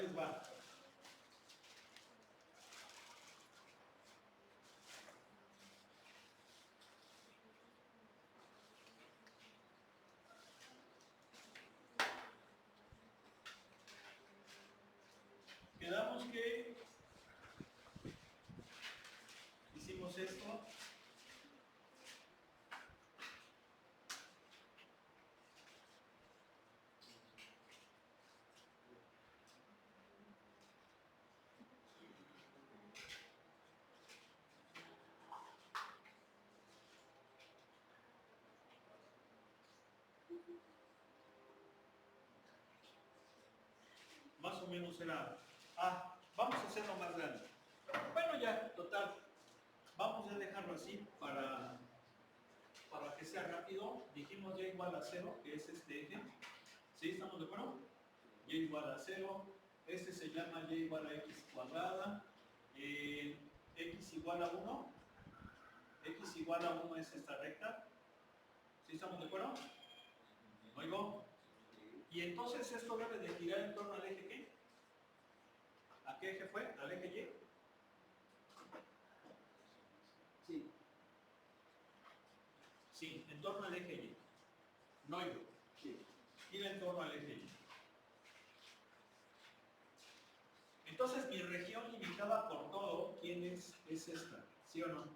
les va. Quedamos que hicimos esto. Más o menos era... vamos a hacerlo más grande. Bueno, ya, total. Vamos a dejarlo así para que sea rápido. Dijimos y igual a 0, que es este eje. ¿Sí? ¿Estamos de acuerdo? Y igual a 0. Este se llama y igual a x cuadrada. X igual a 1. X igual a 1 es esta recta. ¿Sí estamos de acuerdo? ¿Oigo? Y entonces esto debe de girar en torno al eje ¿qué? ¿A qué eje fue? ¿Al eje Y? Sí. Sí, en torno al eje Y. No oigo. Sí. Gira en torno al eje Y. Entonces mi región limitada por todo, ¿quién es? Es esta, ¿sí o no?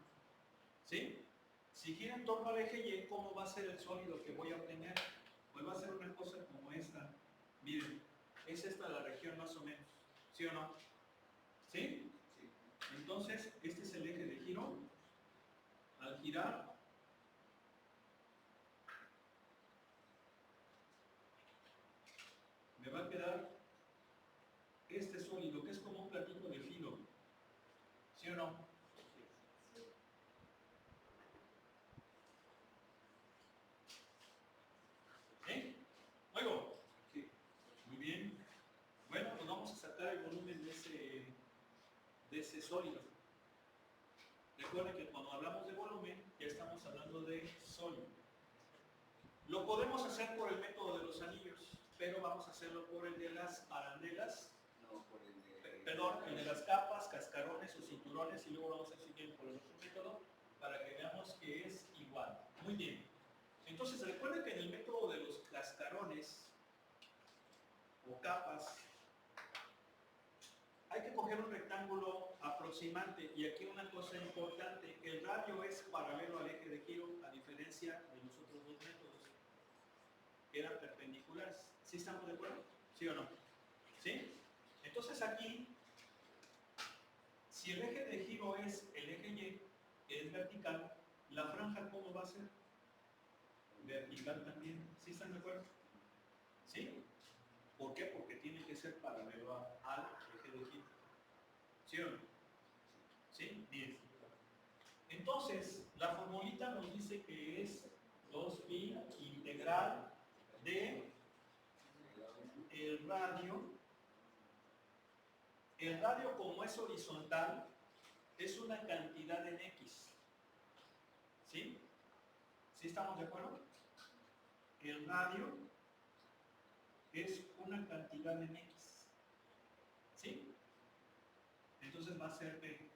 ¿Sí? Si gira en torno al eje Y, ¿cómo va a ser el sólido que voy a obtener? Pues va a ser una cosa como esta. Miren, es esta la región más o menos, ¿sí o no? ¿Sí? Sí. Entonces, este es el eje de giro. Al girar, me va a quedar este sólido, que es como un platito de filo, ¿sí o no? ¿Eh? ¿Oigo? Sí. Muy bien. Bueno, pues vamos a sacar el volumen de ese sólido. Recuerden que cuando hablamos de volumen, ya estamos hablando de sólido. Lo podemos hacer por el método de los anillos, pero vamos a hacerlo por el de las arandelas. No, por el de... Perdón, el de las capas, cascarones o cinturones, y luego vamos a seguir por el otro método para que veamos que es igual. Muy bien. Entonces, recuerden que en el método de los cascarones o capas, hay que coger un rectángulo aproximante, y aquí una cosa importante, el radio es paralelo al eje de giro, a diferencia de los otros dos métodos, que eran perpendiculares. ¿Sí estamos de acuerdo? ¿Sí o no? ¿Sí? Entonces aquí, si el eje de giro es el eje Y, que es vertical, la franja ¿cómo va a ser? Vertical también. ¿Sí están de acuerdo? ¿Sí? ¿Por qué? Porque tiene que ser paralelo al eje de giro. ¿Sí o no? ¿Sí? Bien. Entonces, la formulita nos dice que es 2pi integral de el radio. El radio, como es horizontal, es una cantidad en X. ¿Sí? ¿Sí estamos de acuerdo? El radio es una cantidad en X. ¿Sí? Entonces va a ser de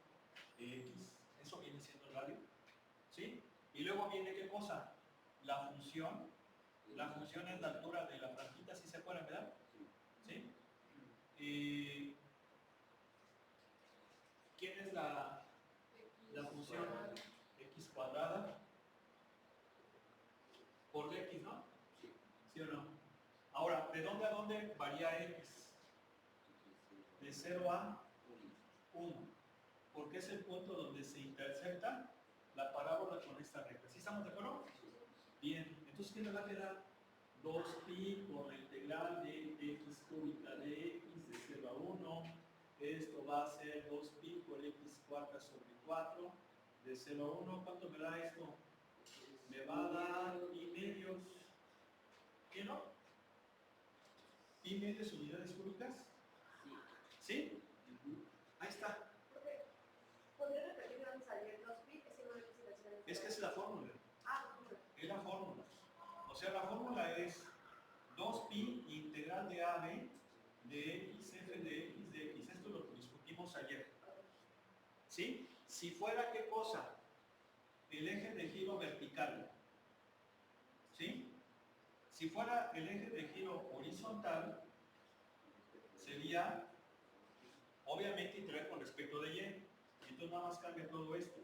X. Eso viene siendo el radio. ¿Sí? Y luego viene ¿qué cosa? La función. La función es la altura de la franjita, ¿sí se acuerdan, verdad? ¿Sí? ¿Quién es la función? X cuadrada por X, ¿no? ¿Sí o no? Ahora, ¿de dónde a dónde varía X? De 0 a 1. Porque es el punto donde se intersecta la parábola con esta recta. ¿Sí estamos de acuerdo? Bien, entonces ¿qué me va a quedar? 2pi por la integral de x cúbica de x de 0 a 1. Esto va a ser 2pi por x cuarta sobre 4 de 0 a 1. ¿Cuánto me da esto? Me va a dar pi medios. ¿Qué no? ¿Pi medios unidades cúbicas? ¿Sí? Ahí está. ¿Podría repetir de dónde salió el 2pi? Es que es la fórmula. Bueno. Es la fórmula. O sea, la fórmula es 2pi integral de AB de x f de Si fuera, ¿qué cosa? El eje de giro vertical. ¿Sí? Si fuera el eje de giro horizontal, sería, obviamente, integral con respecto de y. Entonces nada más cambia todo esto.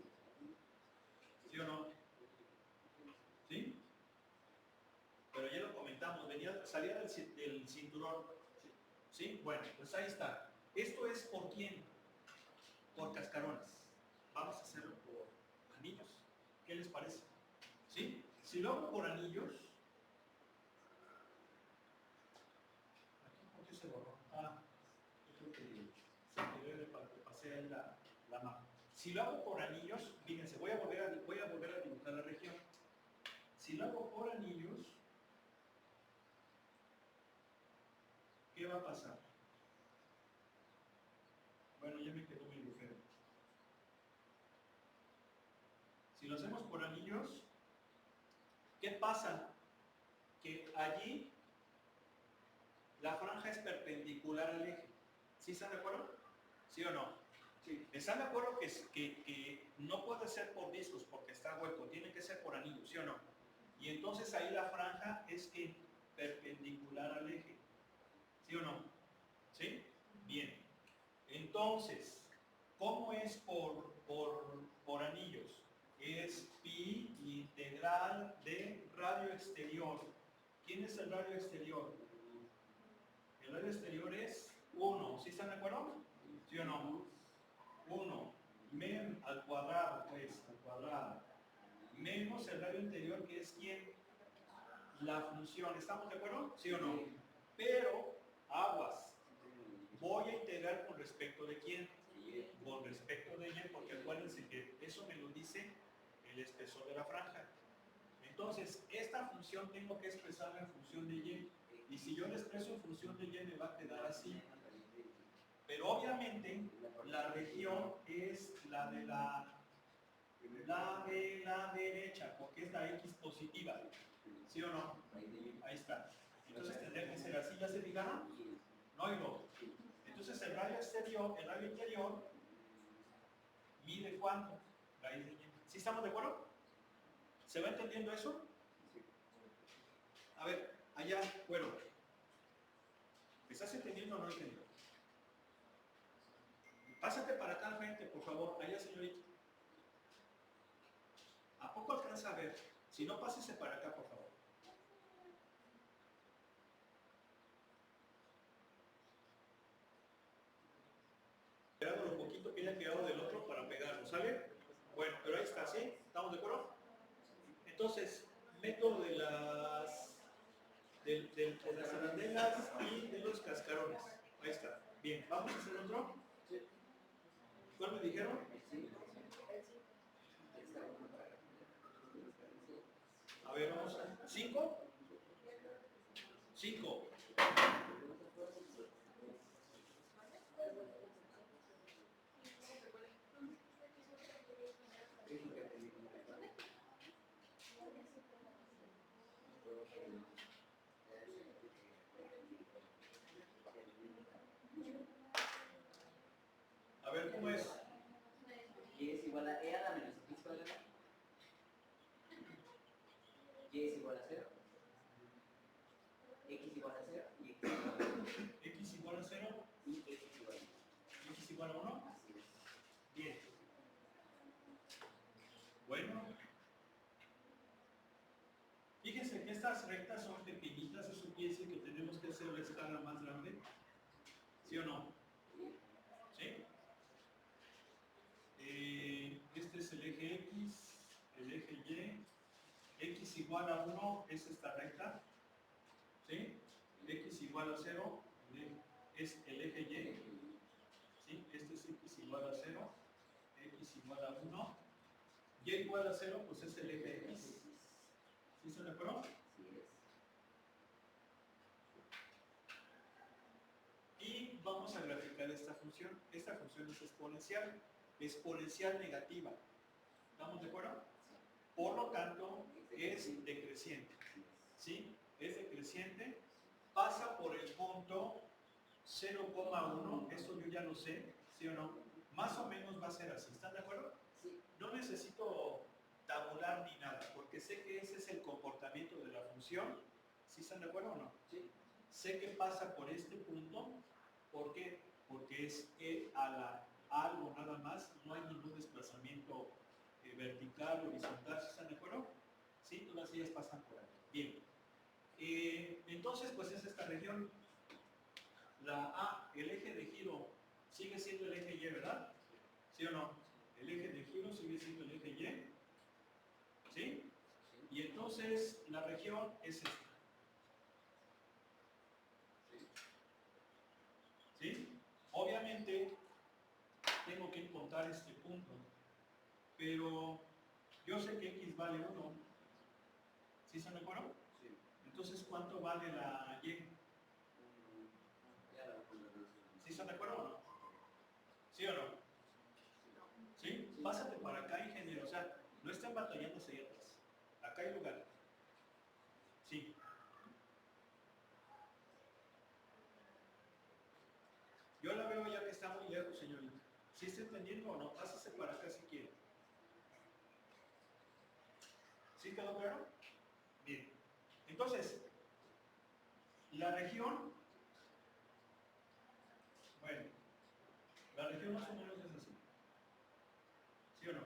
¿Sí o no? ¿Sí? Pero ya lo comentamos, salía del cinturón. ¿Sí? Bueno, pues ahí está. ¿Esto es por quién? Por cascarones. Vamos a hacerlo por anillos. ¿Qué les parece? ¿Sí? Si lo hago por anillos, ¿aquí por qué se borró? Ah, yo creo que se pasé ahí la mano. Si lo hago por anillos, fíjense, voy a volver a dibujar la región. Si lo hago por anillos, ¿qué va a pasar? Bueno, ya me quedó mi agujero. Si lo hacemos por anillos, ¿qué pasa? Que allí la franja es perpendicular al eje. ¿Sí están de acuerdo? ¿Sí o no? Sí. ¿Están de acuerdo que no puede ser por discos porque está hueco? Tiene que ser por anillos, ¿sí o no? Y entonces ahí la franja es que perpendicular al eje. ¿Sí o no? ¿Sí? Bien. Entonces, ¿cómo es por anillos? Es pi integral de radio exterior. ¿Quién es el radio exterior? El radio exterior es 1. ¿Sí están de acuerdo? ¿Sí o no? 1. Men al cuadrado, pues, al cuadrado. Menos el radio interior, que es ¿quién? La función. ¿Estamos de acuerdo? ¿Sí o no? Pero, aguas. Voy a integrar con respecto de quién? Con respecto de y, porque acuérdense que eso me lo dice el espesor de la franja. Entonces, esta función tengo que expresarla en función de y. Y si yo la expreso en función de y, me va a quedar así. Pero obviamente, la región es la de la derecha, porque es la x positiva. ¿Sí o no? Ahí está. Entonces tendría que ser así. ¿Ya se fijaron? No y no. Entonces el radio exterior, el radio interior, mide cuánto? Raíz de y. ¿Sí estamos de acuerdo? ¿Se va entendiendo eso? A ver, allá, bueno. ¿Me estás entendiendo o no entendiendo? Pásate para acá al frente, por favor. Allá, señorita. ¿A poco alcanza a ver? Si no, pásese para acá, por favor. Esperando lo poquito que haya quedado del otro para pegarlo, ¿sale? Bueno, pero ahí está, ¿sí? ¿Estamos de acuerdo? Entonces, método de las arandelas y de los cascarones. Ahí está. Bien, ¿vamos a hacer otro? ¿Cuál me dijeron? A ver, vamos a... ¿5? 5. A ver, ¿cómo es? Y es igual a E a la menos X cuadrada. Y es igual a 0. X igual a 0 y X igual a 1. X igual a 0 Y X igual a 1. X igual a 1. Así es. Bien. Bueno. Fíjense que estas rectas son pequeñitas, eso quiere decir que tenemos que hacer la escala más grande. ¿Sí o no? ¿Sí? Este es el eje X, el eje Y. X igual a 1 es esta recta. ¿Sí? X igual a 0 es el eje Y. ¿Sí? Este es X igual a 0. X igual a 1. Y igual a 0, pues es el eje X. ¿Sí se de acuerdo? Y vamos a graficar esta función. Esta función es exponencial negativa. ¿Estamos de acuerdo? Por lo tanto, es decreciente. ¿Sí? Es decreciente. Pasa por el punto 0,1. Eso yo ya lo sé, ¿sí o no? Más o menos va a ser así. ¿Están de acuerdo? Sí. No necesito tabular ni nada, porque sé que ese es el comportamiento de la función. ¿Sí están de acuerdo o no? Sí. Sé que pasa por este punto. ¿Por qué? Porque es E a la algo nada más, no hay ningún desplazamiento vertical, horizontal. ¿Sí están de acuerdo? Sí, todas ellas pasan por ahí. Bien. Entonces, pues es esta región. La A, el eje de giro, sigue siendo el eje Y, ¿verdad? ¿Sí o no? El eje de giro sigue siendo el eje Y. ¿Sí? Y entonces la región es esta. ¿Sí? Obviamente tengo que encontrar este punto, pero yo sé que X vale 1. ¿Sí están de acuerdo? Sí. Entonces, ¿cuánto vale la Y? ¿Sí están de acuerdo o no? ¿Sí o no? ¿Sí? Pásate para acá, ingeniero. O sea, no estén batallándose ahí atrás. Acá hay lugar. Sí. Yo la veo ya que está muy lejos, señorita. ¿Sí está entendiendo o no? Pásase para acá si quiere. ¿Sí quedó claro? Bien. Entonces, la región, bueno, la región más o menos es así. ¿Sí o no?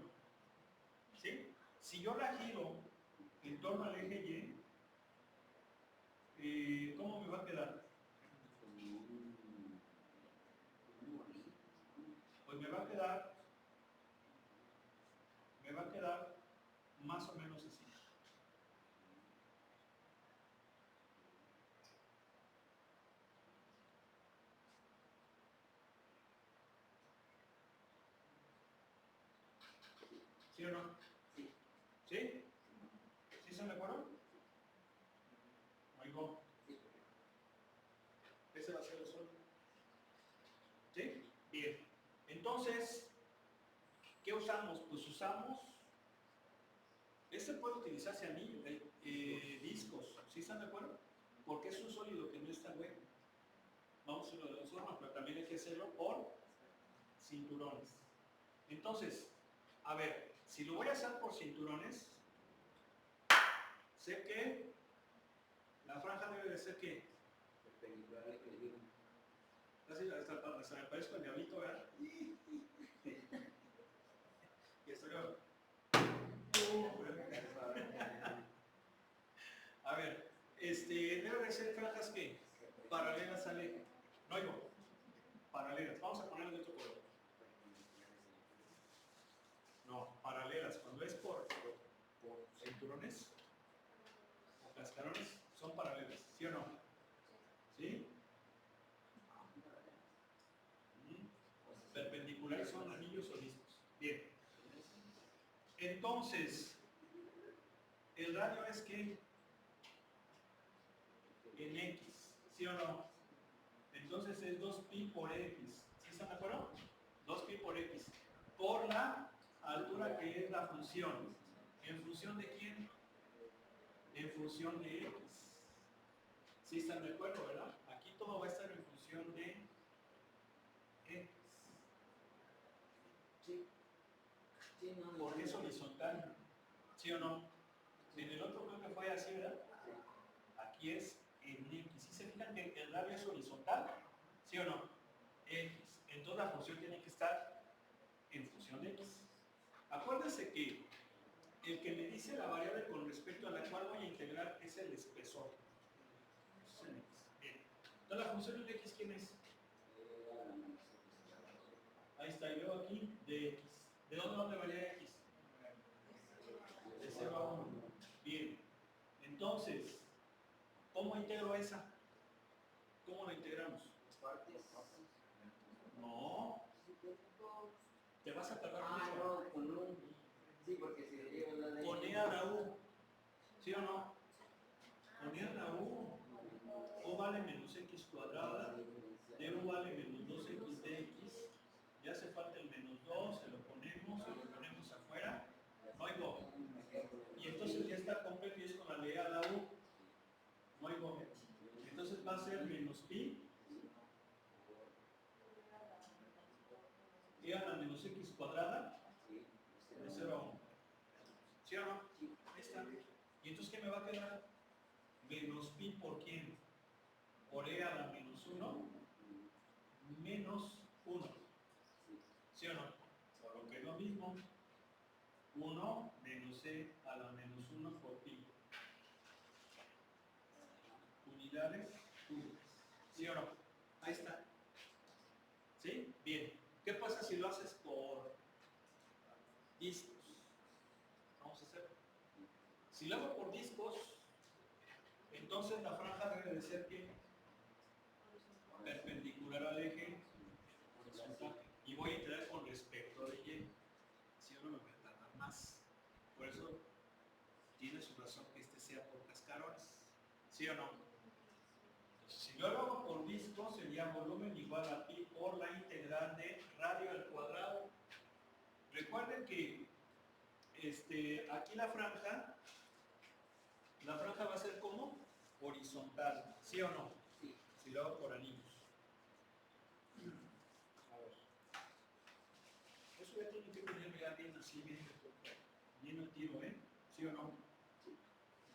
¿Sí? Si yo la giro en torno al eje Y, ¿cómo me va a quedar? Pues me va a quedar más o menos así. ¿Sí o no? Sí. ¿Sí? ¿Sí están de acuerdo? Oigo. Ese va a ser el sol. ¿Sí? Bien. Entonces, ¿qué usamos? Pues usamos. Este puede utilizarse anillo, discos. ¿Sí están de acuerdo? Porque es un sólido que no está hueco. Vamos a hacerlo de dos formas, pero también hay que hacerlo por cinturones. Entonces, a ver, si lo voy a hacer por cinturones, sé que la franja debe de ser que Perpendicular al equilibrio. hasta me parezco el diablito, ¿verdad? Y estoy... A ver, debe de ser franjas que paralelas al eje. No digo, paralelas. Vamos a ponerlo de otro color. No, paralelas. Cuando es por cinturones o cascarones, son paralelas. ¿Sí o no? ¿Sí? Perpendiculares son anillos o discos. Bien. Entonces, el radio es que en X, ¿sí o no? Entonces es 2pi por X. ¿Sí están de acuerdo? 2pi por X. Por la altura que es la función. ¿En función de quién? En función de X. ¿Sí están de acuerdo, verdad? Aquí todo va a estar en función de X. Sí. Sí, no, Porque es horizontal. ¿Sí o no? En el otro creo que fue así, ¿verdad? Aquí es en X. ¿Sí se fijan que el radio es horizontal? ¿Sí o no? X. Entonces la función tiene que estar en función de X. Acuérdense que el que me dice la variable con respecto a la cual voy a integrar es el espesor. Eso es en X. Bien. Entonces la función en X, ¿quién es? Ahí está, y luego aquí de X. ¿De dónde varía X? De 0 a 1. Bien. Entonces, ¿cómo integro esa? ¿Cómo la integramos? No. Te vas a tardar mucho. No, con un. Sí, porque si le llevo la de. Con E a la U. ¿Sí o no? Con E a la U. O vale menos X cuadrada. De U vale menos 2X de X. Ya hace falta el menos 2. Se lo ponemos afuera. No hay go. Y entonces ya está completo y es con la de E a la U. No hay go. Entonces va a ser menos pi. E a la menos X cuadrada ¿Sí o no? Sí. Ahí está. ¿Y entonces qué me va a quedar? Menos pi por quién? Por e a la menos 1 menos 1. ¿Sí o no? Solo que es lo mismo. 1 menos e a la menos 1 por pi. Unidades cúbicas. ¿Sí o no? Ahí está. ¿Sí? Bien. ¿Qué pasa si lo haces por discos? Vamos a hacer. Si lo hago por discos, entonces la franja debe de ser que perpendicular al eje horizontal. Y voy a integrar con respecto de y. Si no, me voy a tardar más. Por eso tiene su razón que este sea por cascarones. ¿Sí o no? Entonces, si yo lo hago por disco, sería volumen igual a pi por la integral de radio al cuadrado. Recuerden que aquí la franja va a ser como horizontal. ¿Sí o no? Sí. Si lo hago por anillos. A ver. Eso ya tiene que tener ya bien así, bien el tiro, ¿eh? ¿Sí o no?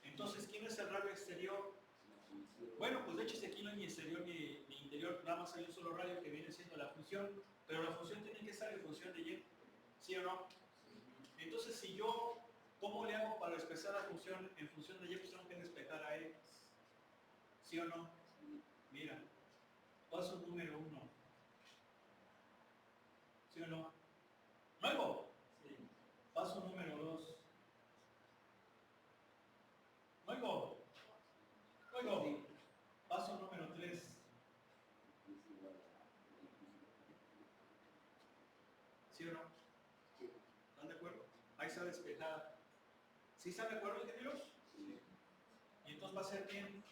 Entonces, ¿quién es el radio exterior? Bueno, pues de hecho si aquí no hay ni exterior ni interior, nada más hay un solo radio que viene siendo la función, pero la función tiene que estar en función de y, ¿sí o no? Entonces, si yo, ¿cómo le hago para expresar la función en función de y? Pues tengo que despejar a x, ¿sí o no? Mira, paso número 1, ¿sí o no? ¡Nuevo! Sí. Paso número 2. ¡Nuevo! ¡Nuevo! Sí. Paso número 3. ¿Sí o no? ¿Están de acuerdo? Ahí está despejada. ¿Sí están de acuerdo, ingenieros? Sí. ¿Y entonces va a ser quién?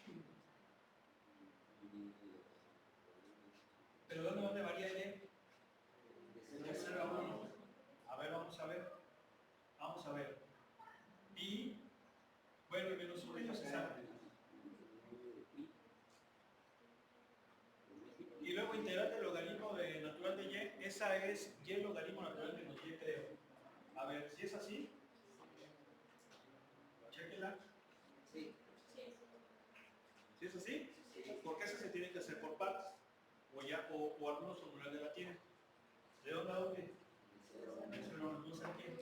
¿Pero dónde varía y? De 0 a 1. A ver, vamos a ver. Vamos a ver. Y, bueno, y menos 1 ya se sabe. Y luego integral del logaritmo de natural de y, esa es y el logaritmo natural menos y, creo. A ver, si es así, chequenla. Sí. ¿Si es así? Porque eso se tiene que hacer por partes. O algunos formularios la tienen. ¿De dónde a dónde? No sé quién.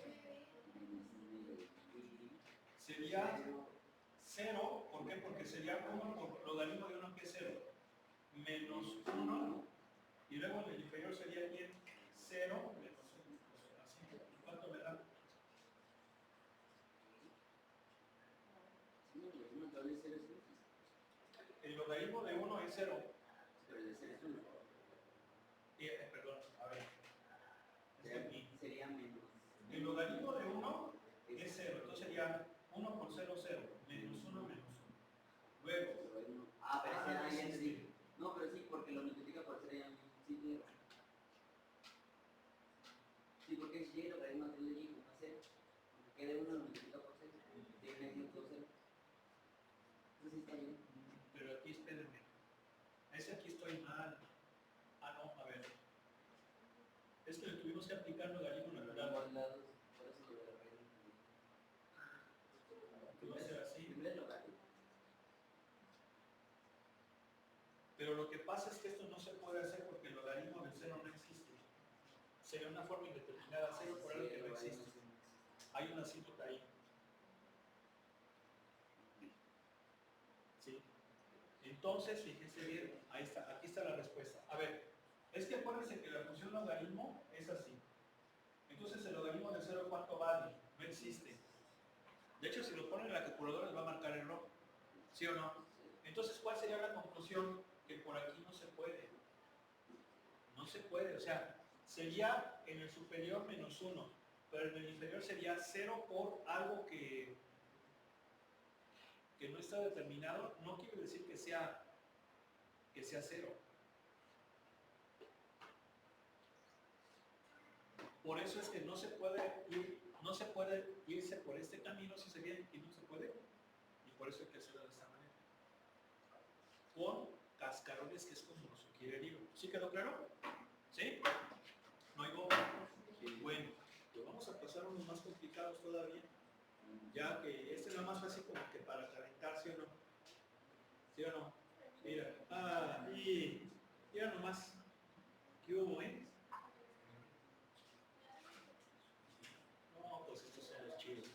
Sería 0, ¿por qué? Porque sería 1 por logaritmo de 1 que es 0. Menos 1. Y luego en el inferior sería ¿quién? 0 menos 1. Así. ¿Cuánto me da? El logaritmo de 1 es 0. Pero el de 0 es 1. Perdón, a ver. Sería menos. El logaritmo de 1 es 0. Entonces sería 1 por 0, 0. Menos 1, menos 1. Luego. Pero será ya te dije. No, pero sí, porque lo multiplica por 0 ya no. Sí, claro. Sí, porque es y, lo logaritmo de y, como es 0. Aunque quede 1, lo multiplica por 0. Tiene medio todo 0. Entonces sí está bien. Pero aquí, espérenme. Ese aquí estoy mal. Ah, no, a ver. Es que le tuvimos que aplicar logaritmo natural. Por lados, por eso lo de la raíz. Que va a ser así. Primer logaritmo. Pero lo que pasa es que esto no se puede hacer porque el logaritmo del 0 no existe. Sería una forma indeterminada, 0 por algo que no existe. Hay una asíntota ahí. ¿Sí? Entonces, fíjense bien, ahí está, aquí está la respuesta. A ver, es que acuérdense que la función logaritmo es así. Entonces, el logaritmo de 0, ¿cuánto vale? No existe. De hecho, si lo ponen en la calculadora, les va a marcar error. ¿Sí o no? Entonces, ¿cuál sería la conclusión? Que por aquí no se puede. No se puede, o sea, sería en el superior menos 1, pero en el inferior sería 0 por algo que no está determinado. No quiere decir que sea 0. Por eso es que no se puede irse por este camino si se viene y no se puede. Y por eso hay que hacerlo de esta manera. Con cascarones, que es como nos sugiere el libro. ¿Sí quedó claro? ¿Sí? ¿No hay bomba? Bueno, pues vamos a pasar unos más complicados todavía. Ya que este nada más fue así como que para calentar, ¿sí o no? ¿Sí o no? Mira, y mira nomás, ¿qué hubo, No, pues estos son los chidos.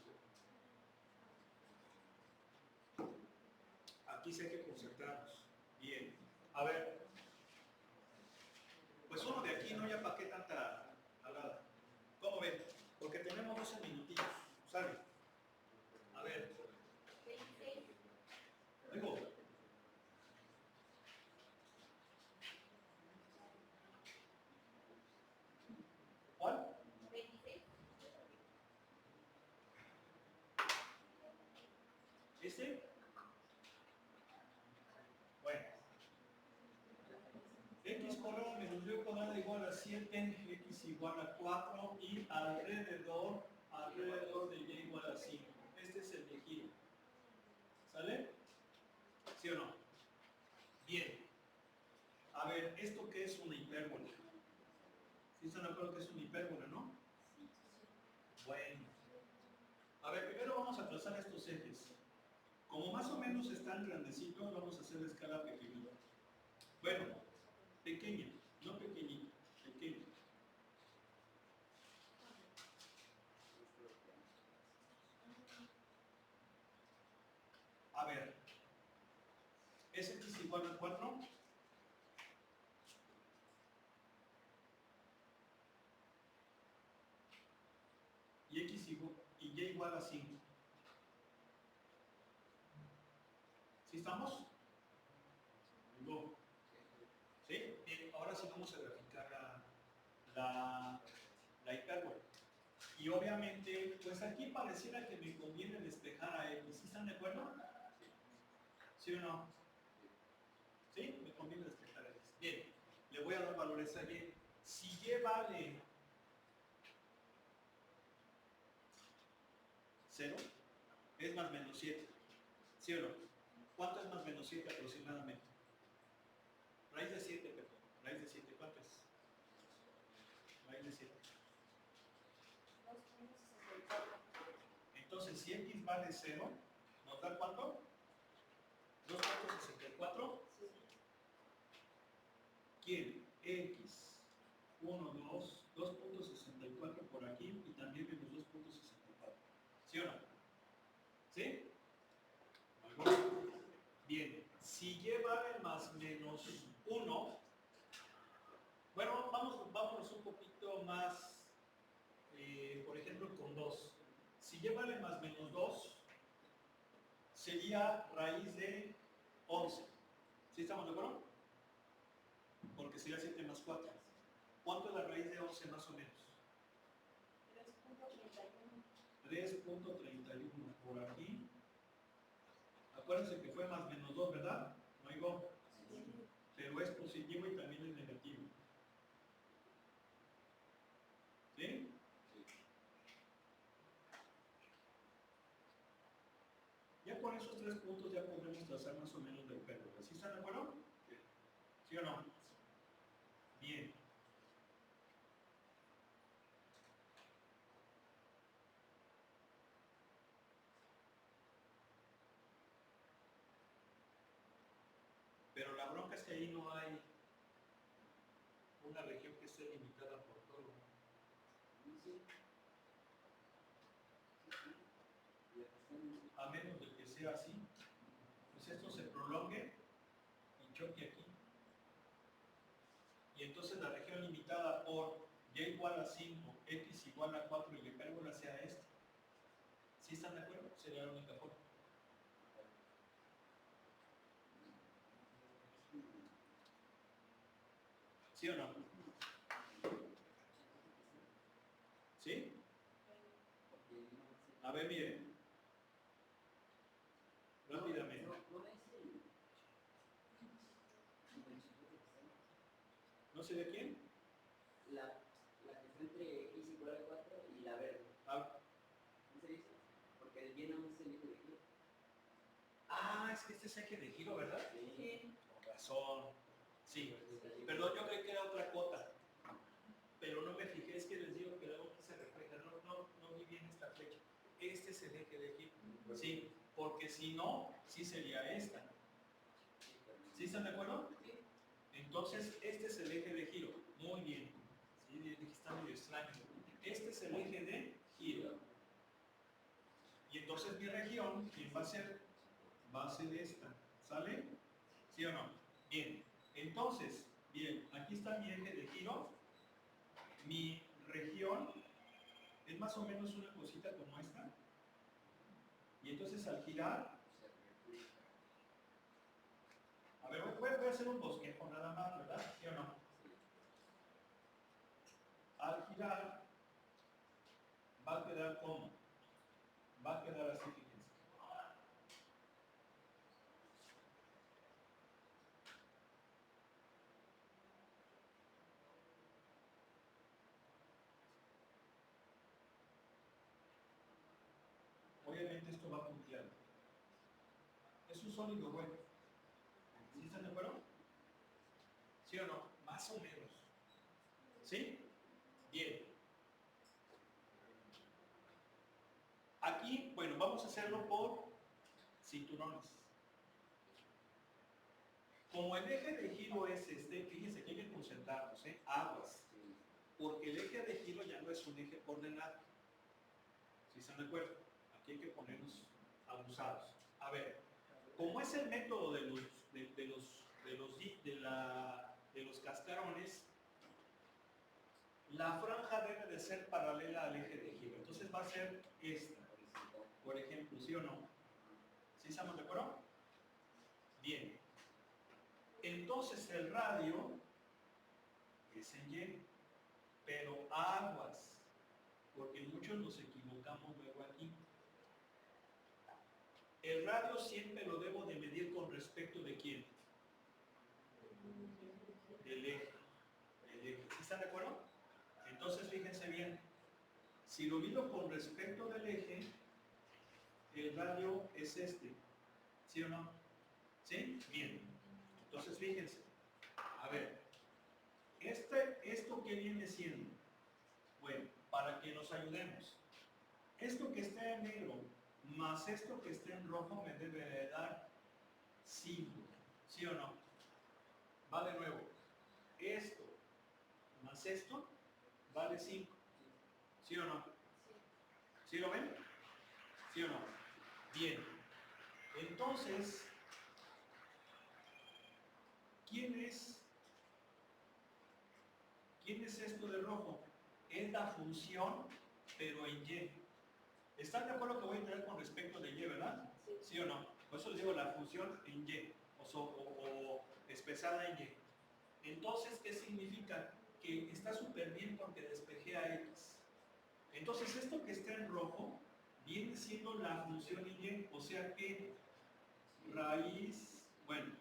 Aquí sí hay que concentrarnos. Bien. A ver, pues uno de aquí, ¿no? Ya para qué tanta hablada. ¿Cómo ven? Porque tenemos 12 minutitos, ¿sale? A ver. Luego. ¿Cuál? 26. ¿Este? Bueno. X cuadrado menos y cuadrado igual a 7, X igual a 4 y alrededor de y igual a 5. Este es el de giro. ¿Sale? ¿Sí o no? Bien. A ver, ¿esto qué es una hipérbola? ¿Sí están de acuerdo que es una hipérbola, no? Bueno. A ver, primero vamos a trazar estos ejes. Como más o menos están grandecitos, vamos a hacer la escala pequeñita. Bueno, pequeña, no pequeñita, pequeña. A ver, ¿es X igual a 4? Y X igual, y Y igual a 5. ¿Sí estamos? No. ¿Sí? Bien, ahora sí vamos a graficar la hipérbola. Y obviamente, pues aquí pareciera que me conviene despejar a X. ¿Sí están de acuerdo? ¿Sí o no? ¿Sí? Me conviene despejar a X. Bien, le voy a dar valores a Y. Si Y vale 0, es más menos 7. ¿Sí o no? ¿Cuánto es más menos 7 aproximadamente? Raíz de 7, perdón. Raíz de 7, ¿cuánto es? Raíz de 7. 2.64. Entonces, si X vale 0, ¿nos da cuánto? 2.64. Sí. ¿Quién? X. 1, 2, 2.64 por aquí y también menos 2.64. ¿Sí o no? ¿Sí? Bien. Si Y vale más menos 1, bueno, vámonos un poquito más, por ejemplo, con 2. Si Y vale más menos 2, sería raíz de 11. ¿Sí estamos de acuerdo? Porque sería 7 más 4. ¿Cuánto es la raíz de 11 más o menos? 3.31. 3.31 por aquí. Acuérdense que fue más menos 2, ¿verdad? No hay go. Pero es positivo y también es negativo. ¿Sí? Ya con esos 3 puntos ya podremos trazar más o menos la hipérbola. ¿Sí están de acuerdo? ¿Sí o no? Bien. Pero la bronca es que ahí no hay una región que esté limitada por todo. A menos de que sea así, pues esto se prolongue y choque aquí. Y entonces la región limitada por Y igual a 5, X igual a 4 y la hipérbola sea esta. ¿Sí están de acuerdo? Sería la única forma. ¿Sí o no? ¿Sí? A ver, miren. Rápidamente. ¿No sé de quién? La que está entre X igual a 4 y la verde. Ah, ¿No se dice? Porque el bien aún es el eje de giro. es que este es eje de giro, ¿verdad? Sí. Con razón. Sí. Perdón, yo creí que era otra cota. Pero no me fijé, es que les digo que luego aquí se refleja. No vi bien esta flecha. Este es el eje de giro. Sí, porque si no, sí sería esta. ¿Sí están de acuerdo? Entonces, este es el eje de giro. Muy bien. Sí, dije que está medio extraño. Este es el eje de giro. Y entonces mi región, ¿quién va a ser? Va a ser esta. ¿Sale? ¿Sí o no? Bien. Entonces, bien, aquí está mi eje de giro. Mi región es más o menos una cosita como esta. Y entonces al girar, a ver, voy a hacer un bosquejo nada más, ¿verdad? ¿Sí o no? Al girar, va a quedar como, va a quedar así, fíjense. Obviamente esto va punteado. Es un sólido hueco. ¿Sí están de acuerdo? ¿Sí o no? Más o menos. ¿Sí? Bien. Aquí, bueno, vamos a hacerlo por cinturones. Como el eje de giro es este, fíjense que hay que concentrarnos, aguas. Porque el eje de giro ya no es un eje coordenado. ¿Sí están de acuerdo? Aquí hay que ponernos abusados. A ver, como es el método de los cascarones, la franja debe de ser paralela al eje de giro. Entonces va a ser esta, por ejemplo, ¿sí o no? ¿Sí estamos de acuerdo? Bien. Entonces el radio es en Y, pero aguas, porque muchos nos equivocamos luego aquí. El radio siempre lo debo de medir con respecto de quién. Del eje. ¿Sí están de acuerdo? Entonces fíjense bien. Si lo mido con respecto del eje, el radio es este. ¿Sí o no? ¿Sí? Bien. Entonces fíjense. A ver. ¿Esto qué viene siendo? Bueno, para que nos ayudemos. Esto que está en negro más esto que está en rojo me debe de dar 5. ¿Sí o no? Va de nuevo. Esto más esto vale 5. ¿Sí o no? ¿Sí lo ven? ¿Sí o no? Bien. Entonces, ¿quién es esto de rojo? Es la función, pero en Y. ¿Están de acuerdo que voy a entrar con respecto de Y, verdad? ¿Sí o no? Por eso les digo la función en Y, o expresada en Y. Entonces, ¿qué significa? Que está súper bien porque despejé a X. Entonces, esto que está en rojo viene siendo la función en Y, o sea que raíz, bueno.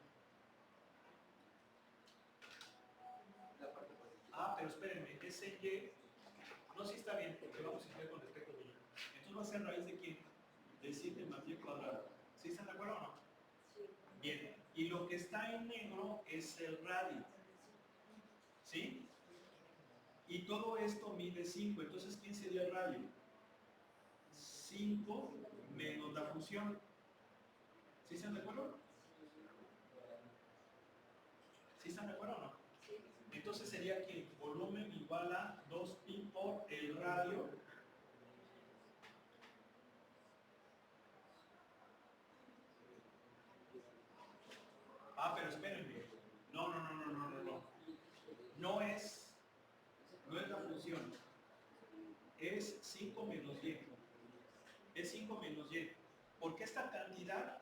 Pero espérenme, ese Y, no, sí está bien, porque vamos a estudiar con respecto de Y. Entonces va a ser raíz de quién? De 7 más Y cuadrado. ¿Sí están de acuerdo o no? Bien, y lo que está en negro es el radio. ¿Sí? Y todo esto mide 5, entonces ¿quién sería el radio? 5 menos la función. ¿Sí están de acuerdo? ¿Sí están de acuerdo o no? Entonces sería que volumen igual a 2pi por el radio pero espérenme. No. No es la función. Es 5 menos y. Es 5 menos y. Porque esta cantidad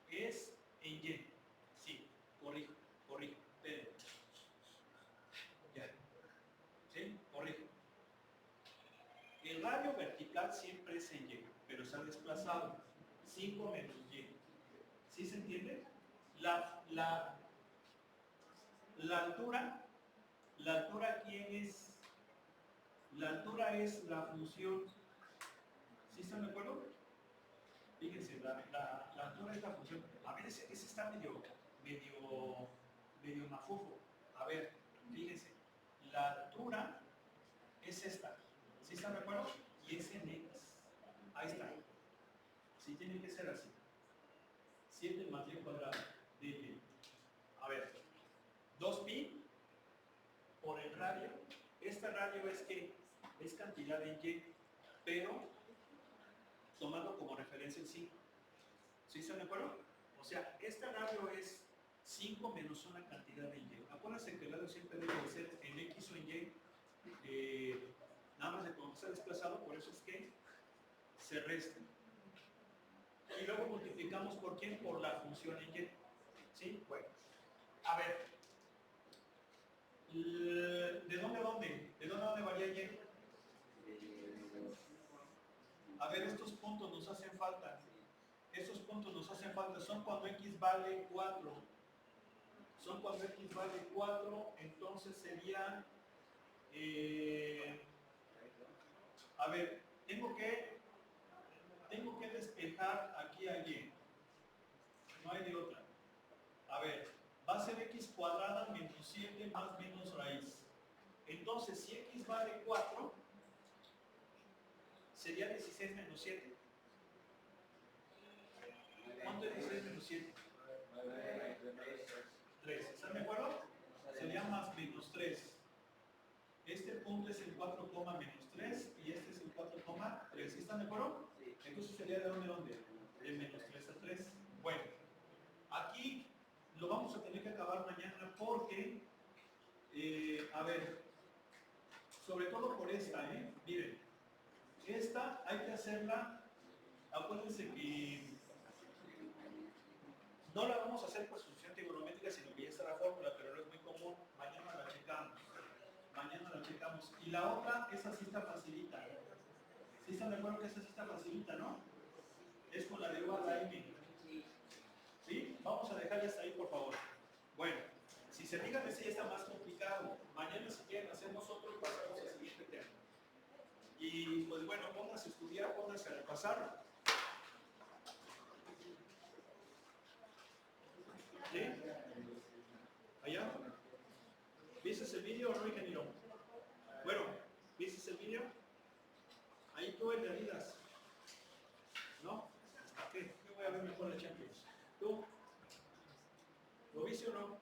es en y. Sí, corrijo. Espérenme. Ya. ¿Sí? Corrijo. El radio vertical siempre es en y, pero se ha desplazado. 5 menos y. ¿Sí se entiende? La altura, ¿quién es? La altura es la función. ¿Sí están de acuerdo? Fíjense, la altura es la función. A ver, ese está medio mafufo. A ver, fíjense. La altura es esta. ¿Sí están de acuerdo? Y es en X. Ahí está. ¿Sí? tiene que ser así. 7 más y cuadrado de y. A ver, 2pi por el radio. Este radio es que es cantidad de y, pero tomando como referencia el 5. ¿Sí están de acuerdo? O sea, este radio es 5 menos una cantidad de y. Acuérdense que el radio siempre debe de ser en x o en y, nada más de cuando está desplazado, por eso es que se resta. Y luego multiplicamos por quién, por la función en y. ¿Sí? Bueno, a ver, ¿de dónde a dónde? ¿De dónde a dónde varía y? A ver, estos puntos nos hacen falta. Estos puntos nos hacen falta. Son cuando x vale 4. Son cuando x vale 4. Entonces sería... a ver, tengo que despejar aquí a y. No hay de otra. A ver, va a ser x cuadrada menos 7 más menos raíz. Entonces, si x vale 4, sería 16 menos 7. ¿Cuánto es 16 menos 7? 3. ¿Están de acuerdo? Sería más menos 3. Este punto es el 4, menos 3 y este es el 4,3. ¿Sí están de acuerdo? Entonces sería de dónde a dónde? De menos 3 a 3. Bueno, aquí lo vamos a tener que acabar mañana porque, a ver, sobre todo por esta, miren, esta hay que hacerla, acuérdense que no la vamos a hacer por sustitución trigonométrica, sino que ya está la fórmula, pero no es muy común. Mañana la checamos. Mañana la checamos. Y la otra, esa sí está facilita. ¿Sí están de acuerdo que esa sí está facilita, no? Es con la de u a la m. ¿Sí? Vamos a dejarla hasta ahí, por favor. Bueno, si se fijan, ese ya está más complicado. Mañana, si quieren, hacemos otro y pasamos al siguiente tema. Y pues bueno, pónganse a estudiar, pónganse a repasar. ¿Sí? ¿Allá? ¿Viste el vídeo o no, ingeniero? Bueno, ¿viste el vídeo? Ahí tú en Adidas. ¿No? ¿Qué? Yo voy a ver mejor la Champions. ¿Tú? ¿Lo viste o no?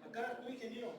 Acá, tú, ingeniero.